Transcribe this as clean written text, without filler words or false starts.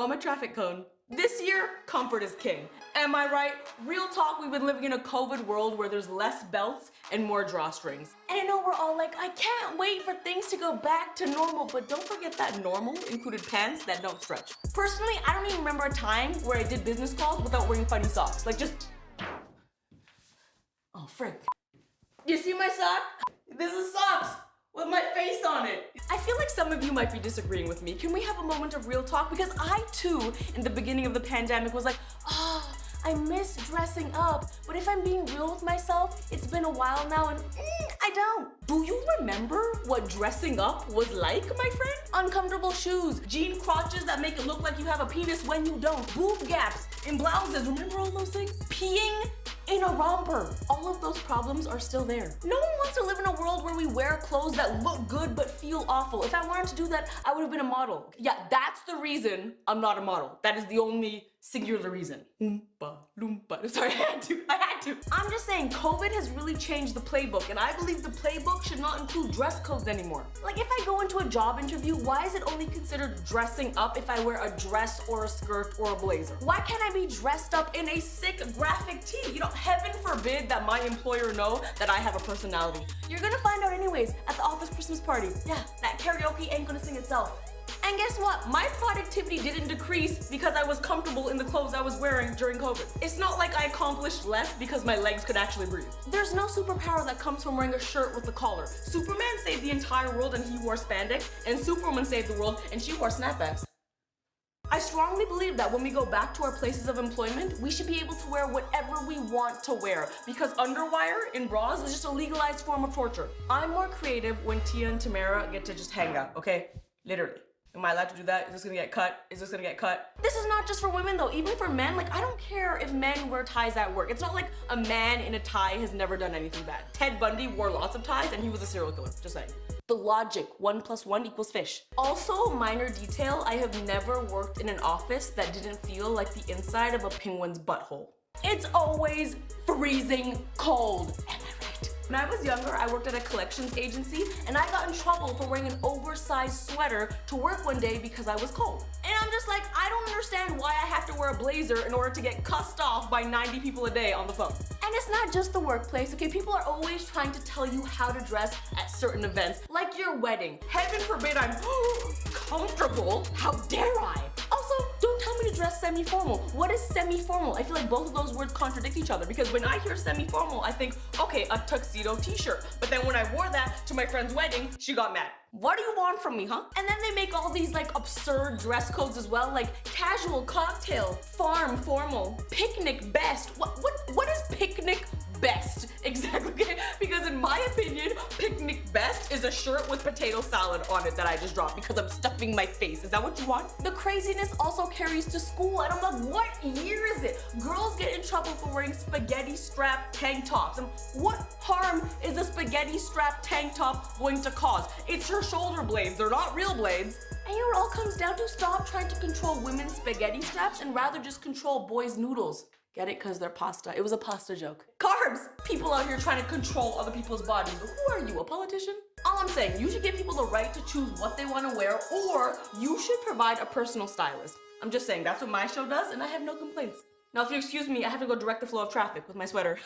know I'm a traffic cone. This year, comfort is king. Am I right? Real talk, we've been living in a COVID world where there's less belts and more drawstrings. And I know we're all like, I can't wait for things to go back to normal, but don't forget that normal included pants that don't stretch. Personally, I don't even remember a time where I did business calls without wearing funny socks. Like just, oh frick. You see my sock? This is socks with my face on it. I feel like some of you might be disagreeing with me. Can we have a moment of real talk? Because I too, in the beginning of the pandemic, was like, oh, I miss dressing up. But if I'm being real with myself, it's been a while now and I don't. Do you remember what dressing up was like, my friend? Uncomfortable shoes, jean crotches that make it look like you have a penis when you don't, boob gaps in blouses, remember all those things? Peeing in a romper. All of those problems are still there. No one wants to live in a world where we wear clothes that look good but feel awful. If I wanted to do that, I would have been a model. Yeah, that's the reason I'm not a model. That is the only singular reason. Oompa loompa. Sorry, I had to. I'm just saying, COVID has really changed the playbook, and I believe the playbook should not include dress codes anymore. Like if I go into a job interview, why is it only considered dressing up if I wear a dress or a skirt or a blazer? Why can't I be dressed up in a sick graphic tee? You know, heaven forbid that my employer know that I have a personality. You're gonna find out anyways at the office Christmas party. Yeah, that karaoke ain't gonna sing itself. And guess what? My productivity didn't decrease because I was comfortable in the clothes I was wearing during COVID. It's not like I accomplished less because my legs could actually breathe. There's no superpower that comes from wearing a shirt with a collar. Superman saved the entire world and he wore spandex, and Superwoman saved the world and she wore snapbacks. I strongly believe that when we go back to our places of employment, we should be able to wear whatever we want to wear because underwire in bras is just a legalized form of torture. I'm more creative when Tia and Tamara get to just hang out, okay? Literally. Am I allowed to do that? Is this gonna get cut? Is this gonna get cut? This is not just for women though, even for men. Like, I don't care if men wear ties at work. It's not like a man in a tie has never done anything bad. Ted Bundy wore lots of ties and he was a serial killer, just saying. The logic, 1 + 1 = fish. Also, minor detail, I have never worked in an office that didn't feel like the inside of a penguin's butthole. It's always freezing cold. Am I right? When I was younger, I worked at a collections agency and I got in trouble for wearing an oversized sweater to work one day because I was cold. And I'm just like, I don't understand why I have to wear a blazer in order to get cussed off by 90 people a day on the phone. And it's not just the workplace, okay? People are always trying to tell you how to dress at certain events, like your wedding. Heaven forbid I'm comfortable. How dare I? Also, don't tell me to dress semi-formal. What is semi-formal? I feel like both of those words contradict each other because when I hear semi-formal, I think, okay, a tuxedo t-shirt. But then when I wore that to my friend's wedding, she got mad. What do you want from me, huh? And then they make all these like absurd dress codes as well, like casual cocktail, farm formal, picnic best. What is picnic best exactly? Okay? Because in my opinion, picnic best is a shirt with potato salad on it that I just dropped because I'm stuffing my face. Is that what you want? The craziness also carries to school. And I'm like, what year is it? Girls get in trouble for wearing spaghetti strap tank tops. And what harm is a spaghetti strap tank top going to cause? It's her shoulder blades. They're not real blades. And you know what it all comes down to? Stop trying to control women's spaghetti straps and rather just control boys' noodles. Get it? Because they're pasta. It was a pasta joke. Carbs! People out here trying to control other people's bodies. Who are you, a politician? All I'm saying, you should give people the right to choose what they want to wear, or you should provide a personal stylist. I'm just saying, that's what my show does, and I have no complaints. Now, if you excuse me, I have to go direct the flow of traffic with my sweater.